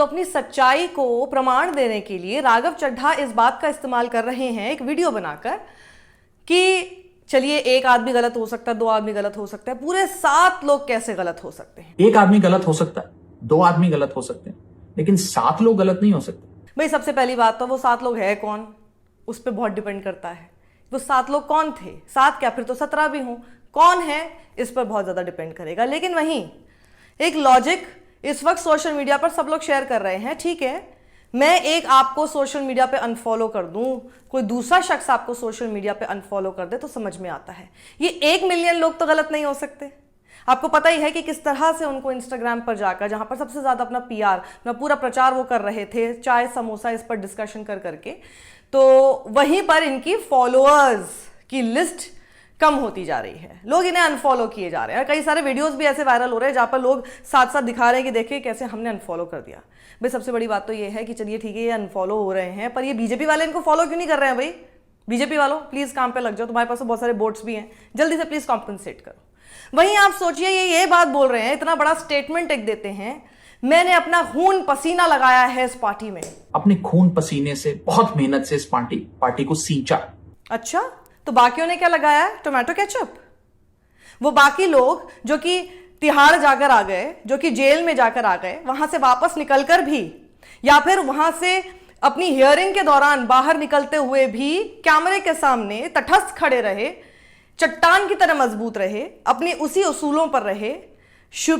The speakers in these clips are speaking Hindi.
तो अपनी सच्चाई को प्रमाण देने के लिए राघव चड्ढा इस बात का इस्तेमाल कर रहे हैं एक वीडियो बनाकर कि चलिए एक आदमी गलत हो सकता है, 2 आदमी गलत हो सकता है, पूरे 7 लोग कैसे गलत हो सकते हैं? एक आदमी गलत हो सकता है, 2 आदमी गलत हो सकते हैं, लेकिन 7 लोग गलत नहीं हो सकते। भाई सबसे पहली बात तो वो 7 लोग है कौन, उस पर बहुत डिपेंड करता है। वो 7 लोग कौन थे? 7 क्या, फिर तो 17 भी हों। कौन है इस पर बहुत ज्यादा डिपेंड करेगा। लेकिन वहीं एक लॉजिक इस वक्त सोशल मीडिया पर सब लोग शेयर कर रहे हैं। ठीक है, मैं एक आपको सोशल मीडिया पे अनफॉलो कर दूं, कोई दूसरा शख्स आपको सोशल मीडिया पे अनफॉलो कर दे तो समझ में आता है। ये 1 मिलियन लोग तो गलत नहीं हो सकते। आपको पता ही है कि किस तरह से उनको इंस्टाग्राम पर जाकर, जहां पर सबसे ज्यादा अपना पीआर, अपना पूरा प्रचार वो कर रहे थे, चाय समोसा इस पर डिस्कशन कर करके, तो वहीं पर इनकी फॉलोअर्स की लिस्ट कम होती जा रही है। लोग इन्हें अनफॉलो किए जा रहे हैं। कई सारे वीडियोस भी ऐसे वायरल हो रहे हैं जहां पर लोग साथ साथ दिखा रहे हैं कि देखिए कैसे हमने अनफॉलो कर दिया। भाई सबसे बड़ी बात तो ये है कि चलिए ठीक है ये अनफॉलो हो रहे हैं, पर ये बीजेपी वाले इनको फॉलो क्यों नहीं कर रहे हैं? भाई बीजेपी वालों प्लीज काम पे लग जाओ, तुम्हारे पास तो बहुत सारे वोट्स भी हैं, जल्दी से प्लीज कॉम्पनसेट करो। वहीं आप सोचिए ये बात बोल रहे हैं, इतना बड़ा स्टेटमेंट एक देते हैं, मैंने अपना खून पसीना लगाया है इस पार्टी में, अपने खून पसीने से, बहुत मेहनत से इस पार्टी को सींचा। अच्छा, तो बाकियों ने क्या लगाया है? Tomato ketchup. वो बाकी लोग जो कि तिहाड़ जाकर आ गए, जो कि जेल में जाकर आ गए, वहां से वापस निकलकर भी, या फिर वहां से अपनी हियरिंग के दौरान बाहर निकलते हुए भी कैमरे के सामने तटस्थ खड़े रहे, चट्टान की तरह मजबूत रहे, अपनी उसी उसूलों पर रहे।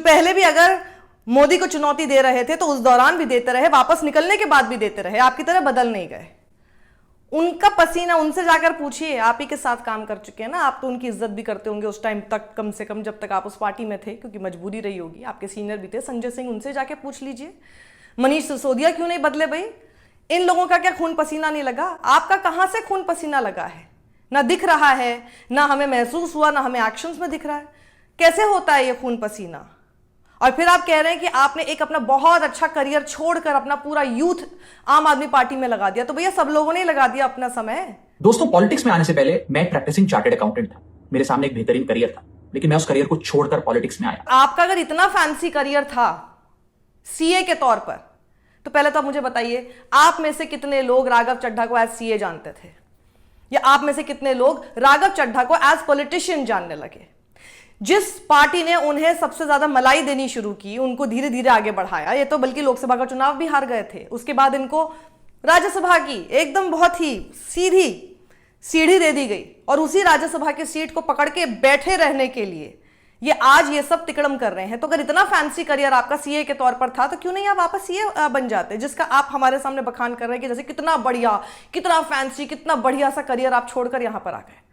पहले भी अगर मोदी को चुनौती दे रहे थे तो उस दौरान भी देते रहे, वापस निकलने के बाद भी देते रहे, आपकी तरह बदल नहीं गए। उनका पसीना, उनसे जाकर पूछिए, आप ही के साथ काम कर चुके हैं ना, आप तो उनकी इज्जत भी करते होंगे उस टाइम तक, कम से कम जब तक आप उस पार्टी में थे, क्योंकि मजबूरी रही होगी, आपके सीनियर भी थे, संजय सिंह, उनसे जाके पूछ लीजिए। मनीष सिसोदिया क्यों नहीं बदले? भाई इन लोगों का क्या खून पसीना नहीं लगा? आपका कहां से खून पसीना लगा है? ना दिख रहा है, ना हमें महसूस हुआ, ना हमें एक्शंस में दिख रहा है। कैसे होता है ये खून पसीना? और फिर आप कह रहे हैं कि आपने एक अपना बहुत अच्छा करियर छोड़कर अपना पूरा यूथ आम आदमी पार्टी में लगा दिया। तो भैया सब लोगों ने लगा दिया अपना समय। दोस्तों, पॉलिटिक्स में आने से पहले मैं प्रैक्टिसिंग चार्टर्ड अकाउंटेंट था। मेरे सामने एक बेहतरीन करियर था, लेकिन मैं उस करियर को छोड़कर पॉलिटिक्स में आया। आपका अगर इतना फैंसी करियर था सीए के तौर पर, तो पहले तो आप मुझे बताइए, आप में से कितने लोग राघव चड्ढा को एज सीए जानते थे? या आप में से कितने लोग राघव चड्ढा को एज पॉलिटिशियन जानने लगे? जिस पार्टी ने उन्हें सबसे ज्यादा मलाई देनी शुरू की, उनको धीरे धीरे आगे बढ़ाया, ये तो बल्कि लोकसभा का चुनाव भी हार गए थे, उसके बाद इनको राज्यसभा की एकदम बहुत ही सीधी सीढ़ी दे दी गई, और उसी राज्यसभा की सीट को पकड़ के बैठे रहने के लिए ये आज ये सब तिकड़म कर रहे हैं। तो अगर इतना फैंसी करियर आपका सीए के तौर पर था, तो क्यों नहीं आप वापस सीए बन जाते, जिसका आप हमारे सामने बखान कर रहे हैं कि जैसे कितना बढ़िया, कितना फैंसी, कितना बढ़िया सा करियर आप छोड़कर यहां पर आ गए।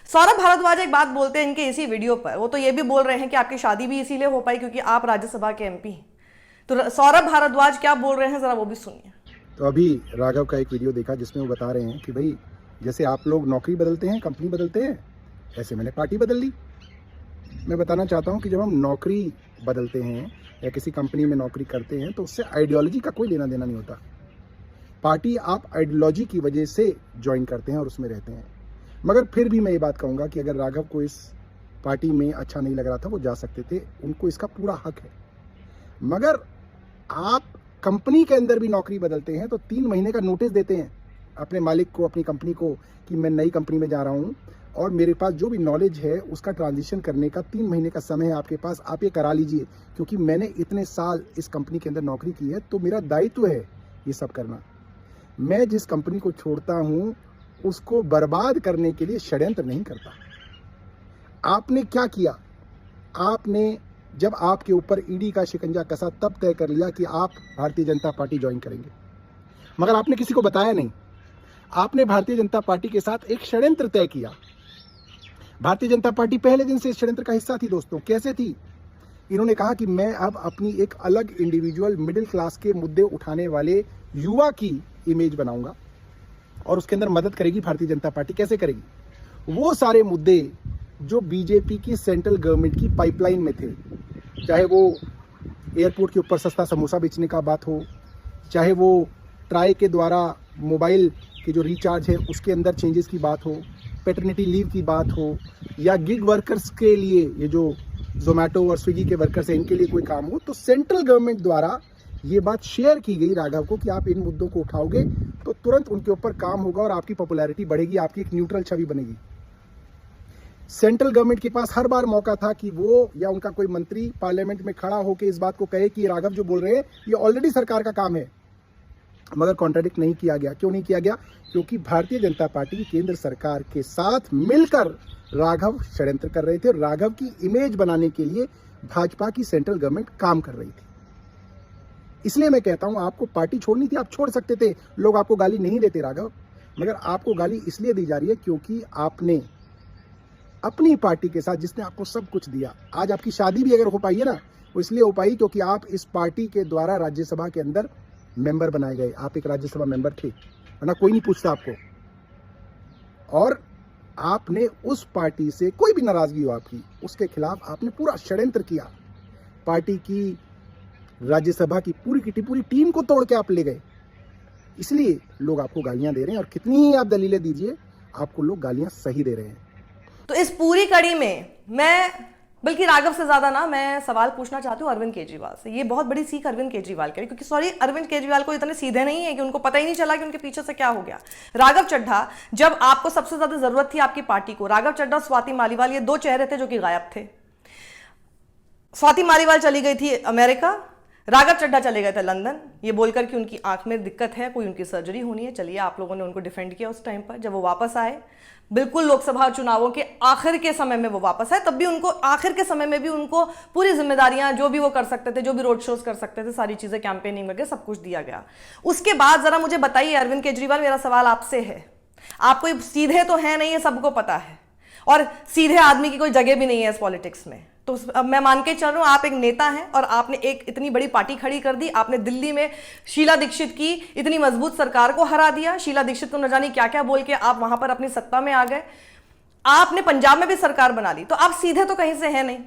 सौरभ भारद्वाज एक बात बोलते हैं इनके इसी वीडियो पर, वो तो ये भी बोल रहे हैं कि आपकी शादी भी इसीलिए हो पाई क्योंकि आप राज्यसभा के एमपी हैं। तो सौरभ भारद्वाज क्या बोल रहे हैं, जरा वो भी सुनिए। तो अभी राघव का एक वीडियो देखा जिसमें वो बता रहे हैं कि भाई जैसे आप लोग नौकरी बदलते हैं, कंपनी बदलते हैं, ऐसे मैंने पार्टी बदल ली। मैं बताना चाहता हूं कि जब हम नौकरी बदलते हैं या किसी कंपनी में नौकरी करते हैं तो उससे आइडियोलॉजी का कोई लेना देना नहीं होता। पार्टी आप आइडियोलॉजी की वजह से ज्वाइन करते हैं और उसमें रहते हैं। मगर फिर भी मैं ये बात कहूँगा कि अगर राघव को इस पार्टी में अच्छा नहीं लग रहा था, वो जा सकते थे, उनको इसका पूरा हक है। मगर आप कंपनी के अंदर भी नौकरी बदलते हैं तो 3 महीने का नोटिस देते हैं अपने मालिक को, अपनी कंपनी को, कि मैं नई कंपनी में जा रहा हूँ और मेरे पास जो भी नॉलेज है उसका ट्रांजिशन करने का 3 महीने का समय है आपके पास, आप ये करा लीजिए, क्योंकि मैंने इतने साल इस कंपनी के अंदर नौकरी की है तो मेरा दायित्व है ये सब करना। मैं जिस कंपनी को छोड़ता हूँ उसको बर्बाद करने के लिए षड्यंत्र नहीं करता। आपने क्या किया? आपने जब आपके ऊपर ईडी का शिकंजा कसा तब तय कर लिया कि आप भारतीय जनता पार्टी ज्वाइन करेंगे, मगर आपने किसी को बताया नहीं। आपने भारतीय जनता पार्टी के साथ एक षड्यंत्र तय किया। भारतीय जनता पार्टी पहले दिन से इस षड्यंत्र का हिस्सा थी। दोस्तों, कैसे थी? इन्होंने कहा कि मैं अब अपनी एक अलग इंडिविजुअल मिडिल क्लास के मुद्दे उठाने वाले युवा की इमेज बनाऊंगा और उसके अंदर मदद करेगी भारतीय जनता पार्टी। कैसे करेगी? वो सारे मुद्दे जो बीजेपी की सेंट्रल गवर्नमेंट की पाइपलाइन में थे, चाहे वो एयरपोर्ट के ऊपर सस्ता समोसा बेचने का बात हो, चाहे वो ट्राई के द्वारा मोबाइल की जो रिचार्ज है उसके अंदर चेंजेस की बात हो, पैटर्निटी लीव की बात हो, या गिग वर्कर्स के लिए ये जो जोमेटो और स्विगी के वर्कर्स हैं इनके लिए कोई काम हो, तो सेंट्रल गवर्नमेंट द्वारा ये बात शेयर की गई राघव को कि आप इन मुद्दों को उठाओगे तो तुरंत उनके ऊपर काम होगा और आपकी पॉपुलैरिटी बढ़ेगी, आपकी एक न्यूट्रल छवि बनेगी। सेंट्रल गवर्नमेंट के पास हर बार मौका था कि वो या उनका कोई मंत्री पार्लियामेंट में खड़ा होकर इस बात को कहे कि राघव जो बोल रहे हैं ये ऑलरेडी सरकार का काम है, मगर कॉन्ट्राडिक्ट नहीं किया गया। क्यों नहीं किया गया? क्योंकि भारतीय जनता पार्टी केंद्र सरकार के साथ मिलकर राघव षड्यंत्र कर रहे थे और राघव की इमेज बनाने के लिए भाजपा की सेंट्रल गवर्नमेंट काम कर रही थी। इसलिए मैं कहता हूं आपको पार्टी छोड़नी थी, आप छोड़ सकते थे, लोग आपको गाली नहीं देते राघव, मगर आपको गाली इसलिए दी जा रही है क्योंकि आपने अपनी पार्टी के साथ, जिसने आपको सब कुछ दिया, आज आपकी शादी भी अगर हो पाई है ना, वो इसलिए हो पाई क्योंकि आप इस पार्टी के द्वारा राज्यसभा के अंदर मेंबर बनाए गए, आप एक राज्यसभा मेंबर थे, वरना कोई नहीं पूछता आपको। और आपने उस पार्टी से कोई भी नाराजगी हो आपकी, उसके खिलाफ आपने पूरा षड्यंत्र किया, पार्टी की राज्यसभा की पूरी टीम को तोड़ के आप ले गए। इसलिए लोग आपको गालियां दे रहे हैं और कितनी ही आप दलीलें दीजिए, आपको लोग गालियां सही दे रहे हैं। तो इस पूरी कड़ी में मैं, बल्कि राघव से ज्यादा ना, मैं सवाल पूछना चाहती हूँ अरविंद केजरीवाल से। ये बहुत बड़ी सीख अरविंद केजरीवाल की, क्योंकि सॉरी, अरविंद केजरीवाल को इतने सीधे नहीं है कि उनको पता ही नहीं चला कि उनके पीछे से क्या हो गया। राघव चड्ढा, जब आपको सबसे ज्यादा जरूरत थी आपकी पार्टी को, राघव चड्ढा, स्वाति मालीवाल, ये दो चेहरे थे जो कि गायब थे। स्वाति मालीवाल चली गई थी अमेरिका, राघव चड्ढा चले गए थे लंदन, ये बोलकर कि उनकी आंख में दिक्कत है, कोई उनकी सर्जरी होनी है। चलिए, आप लोगों ने उनको डिफेंड किया उस टाइम पर। जब वो वापस आए, बिल्कुल लोकसभा चुनावों के आखिर के समय में वो वापस आए, तब भी उनको आखिर के समय में भी उनको पूरी जिम्मेदारियां, जो भी वो कर सकते थे, जो भी रोड शोज कर सकते थे, सारी चीजें, कैंपेनिंग वगैरह सब कुछ दिया गया। उसके बाद जरा मुझे बताइए अरविंद केजरीवाल, मेरा सवाल आपसे है, आप कोई सीधे तो है नहीं, ये सबको पता है, और सीधे आदमी की कोई जगह भी नहीं है इस पॉलिटिक्स में। तो अब मैं मान के चल रहा हूं, आप एक नेता हैं और आपने एक इतनी बड़ी पार्टी खड़ी कर दी। आपने दिल्ली में शीला दीक्षित की इतनी मजबूत सरकार को हरा दिया। शीला दीक्षित को न जाने क्या क्या बोल के आप वहां पर अपनी सत्ता में आ गए। आपने पंजाब में भी सरकार बना ली, तो आप सीधे तो कहीं से है नहीं।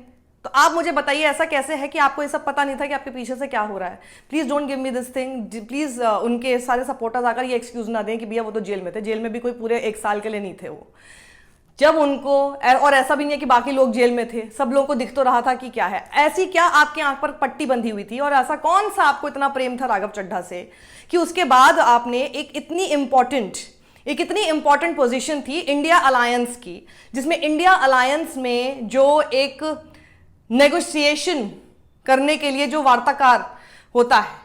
तो आप मुझे बताइए, ऐसा कैसे है कि आपको ये सब पता नहीं था कि आपके पीछे से क्या हो रहा है? Please don't give me this thing. Please उनके सारे सपोर्टर्स आकर ये एक्सक्यूज ना दें कि भैया वो तो जेल में थे। जेल में भी कोई पूरे 1 साल के लिए नहीं थे वो। जब उनको, और ऐसा भी नहीं है कि बाकी लोग जेल में थे, सब लोगों को दिख तो रहा था कि क्या है। ऐसी क्या आपकी आंख पर पट्टी बंधी हुई थी, और ऐसा कौन सा आपको इतना प्रेम था राघव चड्ढा से कि उसके बाद आपने एक इतनी इंपॉर्टेंट पोजीशन थी इंडिया अलायंस की, जिसमें इंडिया अलायंस में जो एक नेगोशिएशन करने के लिए जो वार्ताकार होता है,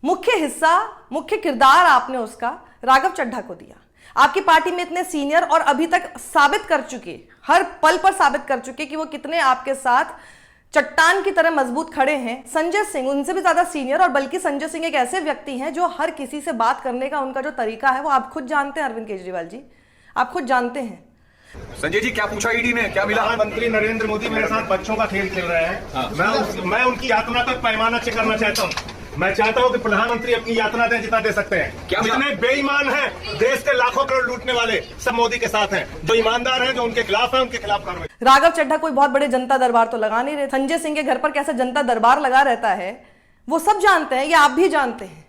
मुख्य किरदार आपने उसका राघव चड्ढा को दिया। आपकी पार्टी में इतने सीनियर और अभी तक साबित कर चुके, हर पल पर साबित कर चुके कि वो कितने आपके साथ चट्टान की तरह मजबूत खड़े हैं। संजय सिंह उनसे भी ज्यादा सीनियर, और बल्कि संजय सिंह एक ऐसे व्यक्ति हैं जो हर किसी से बात करने का उनका जो तरीका है वो आप खुद जानते हैं। अरविंद केजरीवाल जी, आप खुद जानते हैं। संजय जी, क्या पूछा ईडी ने, क्या मिला? प्रधानमंत्री नरेंद्र मोदी मेरे साथ बच्चों का खेल खेल रहे हैं। मैं उनकी यात्रा का पैमाना चेक करना चाहता हूँ। मैं चाहता हूं कि प्रधानमंत्री अपनी यात्रा दें जितना दे सकते हैं। क्या जितने बेईमान हैं, देश के लाखों करोड़ लूटने वाले, सब मोदी के साथ हैं। जो ईमानदार हैं, जो उनके खिलाफ हैं, उनके खिलाफ कार्रवाई। राघव चड्ढा कोई बहुत बड़े जनता दरबार तो लगा नहीं रहे। संजय सिंह के घर पर कैसे जनता दरबार लगा रहता है वो सब जानते हैं, ये आप भी जानते हैं।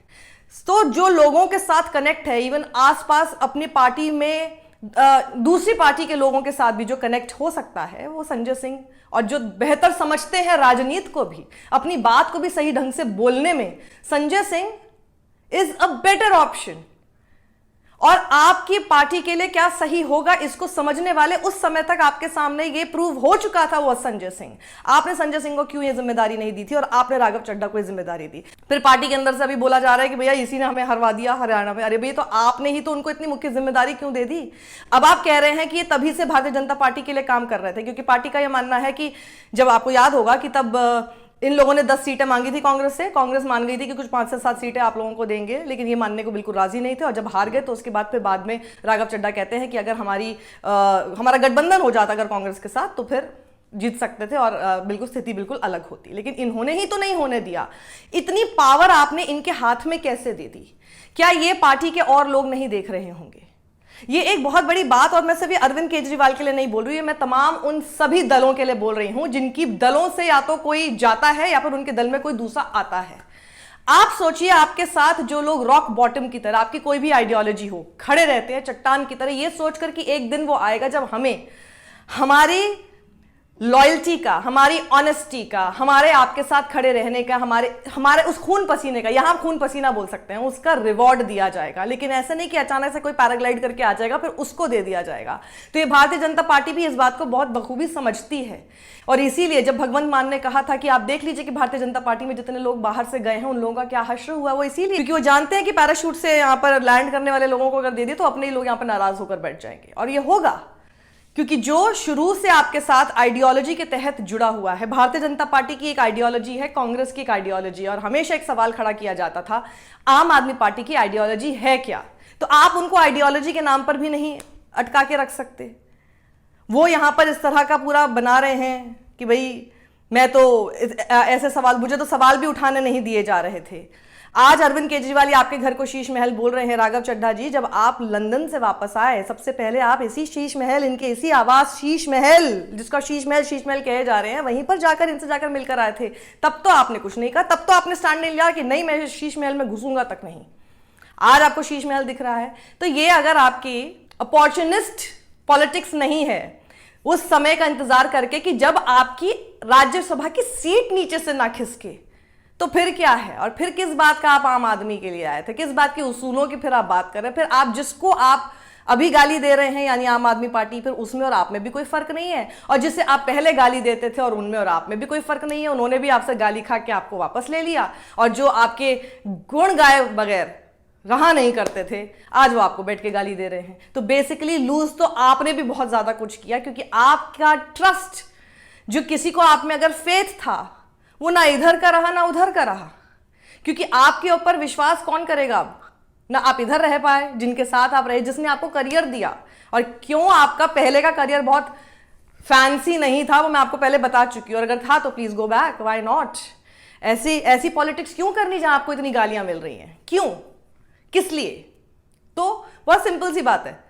तो जो लोगों के साथ कनेक्ट है, इवन आसपास अपनी पार्टी में दूसरी पार्टी के लोगों के साथ भी जो कनेक्ट हो सकता है, वो संजय सिंह, और जो बेहतर समझते हैं राजनीति को भी, अपनी बात को भी सही ढंग से बोलने में, Sanjay Singh is a better option. और आपकी पार्टी के लिए क्या सही होगा इसको समझने वाले उस समय तक आपके सामने ये प्रूव हो चुका था, वो संजय सिंह। आपने संजय सिंह को क्यों ये जिम्मेदारी नहीं दी थी और आपने राघव चड्ढा को ये जिम्मेदारी दी? फिर पार्टी के अंदर से अभी बोला जा रहा है कि भैया इसी ने हमें हरवा दिया हरियाणा में। अरे भैया, तो आपने ही तो उनको इतनी मुख्य जिम्मेदारी क्यों दे दी? अब आप कह रहे हैं कि ये तभी से भारतीय जनता पार्टी के लिए काम कर रहे थे, क्योंकि पार्टी का यह मानना है कि जब आपको याद होगा कि तब इन लोगों ने 10 सीटें मांगी थी कांग्रेस से। कांग्रेस मान गई थी कि कुछ 5 से 7 सीटें आप लोगों को देंगे, लेकिन ये मानने को बिल्कुल राजी नहीं थे। और जब हार गए तो उसके बाद में राघव चड्ढा कहते हैं कि अगर हमारा गठबंधन हो जाता अगर कांग्रेस के साथ, तो फिर जीत सकते थे और बिल्कुल स्थिति बिल्कुल अलग होती। लेकिन इन्होंने ही तो नहीं होने दिया। इतनी पावर आपने इनके हाथ में कैसे दे दी? क्या ये पार्टी के और लोग नहीं देख रहे होंगे? ये एक बहुत बड़ी बात, और मैं सिर्फ अरविंद केजरीवाल के लिए नहीं बोल रही हूं, मैं तमाम उन सभी दलों के लिए बोल रही हूं जिनकी दलों से या तो कोई जाता है या फिर उनके दल में कोई दूसरा आता है। आप सोचिए, आपके साथ जो लोग रॉक बॉटम की तरह, आपकी कोई भी आइडियोलॉजी हो, खड़े रहते हैं चट्टान की तरह, ये सोचकर कि एक दिन वो आएगा जब हमें हमारी लॉयल्टी का, हमारी ऑनेस्टी का, हमारे आपके साथ खड़े रहने का, हमारे उस खून पसीने का, यहां खून पसीना बोल सकते हैं, उसका रिवॉर्ड दिया जाएगा। लेकिन ऐसा नहीं कि अचानक से कोई पैराग्लाइड करके आ जाएगा फिर उसको दे दिया जाएगा। तो ये भारतीय जनता पार्टी भी इस बात को बहुत बखूबी समझती है। और इसीलिए जब भगवंत मान ने कहा था कि आप देख लीजिए कि भारतीय जनता पार्टी में जितने लोग बाहर से गए हैं उन लोगों का क्या हश्र हुआ, वो इसीलिए क्योंकि वो जानते हैं कि पैराशूट से यहाँ पर लैंड करने वाले लोगों को अगर दे दिए तो अपने ही लोग यहाँ पर नाराज होकर बैठ जाएंगे। और ये होगा क्योंकि जो शुरू से आपके साथ आइडियोलॉजी के तहत जुड़ा हुआ है, भारतीय जनता पार्टी की एक आइडियोलॉजी है, कांग्रेस की एक आइडियोलॉजी है, और हमेशा एक सवाल खड़ा किया जाता था आम आदमी पार्टी की आइडियोलॉजी है क्या। तो आप उनको आइडियोलॉजी के नाम पर भी नहीं अटका के रख सकते। वो यहां पर इस तरह का पूरा बना रहे हैं कि भाई मैं तो ऐसे सवाल, मुझे तो सवाल भी उठाने नहीं दिए जा रहे थे। आज अरविंद केजरीवाल आपके घर को शीश महल बोल रहे हैं। राघव चड्ढा जी, जब आप लंदन से वापस आए सबसे पहले आप इसी शीश महल, इनके इसी आवास शीश महल, जिसका शीश महल कहे जा रहे हैं, वहीं पर जाकर इनसे जाकर मिलकर आए थे। तब तो आपने कुछ नहीं कहा, तब तो आपने स्टैंड नहीं लिया कि नहीं मैं शीश महल में घुसूंगा तक नहीं। आज आपको शीश महल दिख रहा है। तो ये अगर आपकी अपॉर्चुनिस्ट पॉलिटिक्स नहीं है, उस समय का इंतजार करके कि जब आपकी राज्यसभा की सीट नीचे से ना खिसके, तो फिर क्या है। और फिर किस बात का आप आम आदमी के लिए आए थे, किस बात के उसूलों की फिर आप बात कर रहे हैं। फिर आप जिसको आप अभी गाली दे रहे हैं यानी आम आदमी पार्टी, फिर उसमें और आप में भी कोई फर्क नहीं है। और जिससे आप पहले गाली देते थे और उनमें और आप में भी कोई फर्क नहीं है, उन्होंने भी आपसे गाली खा के आपको वापस ले लिया। और जो आपके गुण गाए बगैर रहा नहीं करते थे, आज वो आपको बैठ के गाली दे रहे हैं। तो बेसिकली लूज तो आपने भी बहुत ज्यादा कुछ किया, क्योंकि आपका ट्रस्ट, जो किसी को आप में अगर फेथ था, वो ना इधर का रहा ना उधर का रहा। क्योंकि आपके ऊपर विश्वास कौन करेगा अब, ना आप इधर रह पाए जिनके साथ आप रहे, जिसने आपको करियर दिया। और क्यों आपका पहले का करियर बहुत फैंसी नहीं था, वो मैं आपको पहले बता चुकी हूं। और अगर था तो please go back, why not. ऐसी पॉलिटिक्स क्यों करनी जहां आपको इतनी गालियां मिल रही हैं, क्यों, किस लिए। तो बहुत सिंपल सी बात है।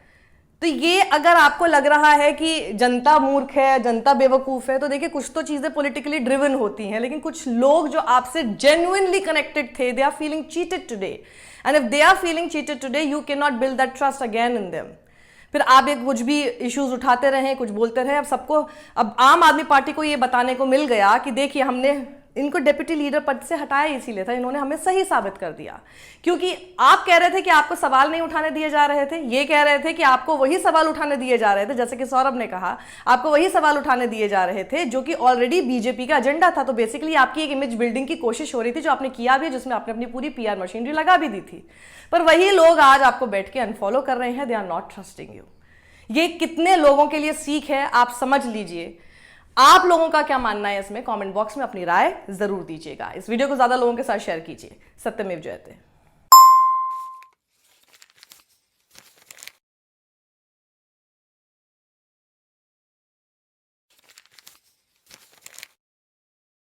तो ये अगर आपको लग रहा है कि जनता मूर्ख है, जनता बेवकूफ है, तो देखिए कुछ तो चीजें पॉलिटिकली ड्रिवन होती हैं, लेकिन कुछ लोग जो आपसे जेन्युइनली कनेक्टेड थे, they are feeling cheated today, and if they are feeling cheated today, you can not build that trust again in them. फिर आप एक कुछ भी इश्यूज उठाते रहे, कुछ बोलते रहे। अब आम आदमी पार्टी को ये बताने को मिल गया कि देखिए हमने इनको डेप्यूटी लीडर पद से हटाया इसीलिए था, इन्होंने हमें सही साबित कर दिया। क्योंकि आप कह रहे थे कि आपको सवाल नहीं उठाने दिए जा रहे थे, ये कह रहे थे कि आपको वही सवाल उठाने दिए जा रहे थे, जैसे कि सौरभ ने कहा आपको वही सवाल उठाने दिए जा रहे थे जो कि ऑलरेडी बीजेपी का एजेंडा था। तो बेसिकली आपकी एक इमेज बिल्डिंग की कोशिश हो रही थी, जो आपने किया भी, जिसमें आपने अपनी पूरी PR मशीनरी लगा भी दी थी। पर वही लोग आज आपको बैठ के अनफॉलो कर रहे हैं, they are not trusting you. ये कितने लोगों के लिए सीख है आप समझ लीजिए। आप लोगों का क्या मानना है इसमें, कमेंट बॉक्स में अपनी राय जरूर दीजिएगा। इस वीडियो को ज्यादा लोगों के साथ शेयर कीजिए। सत्यमेव जयते।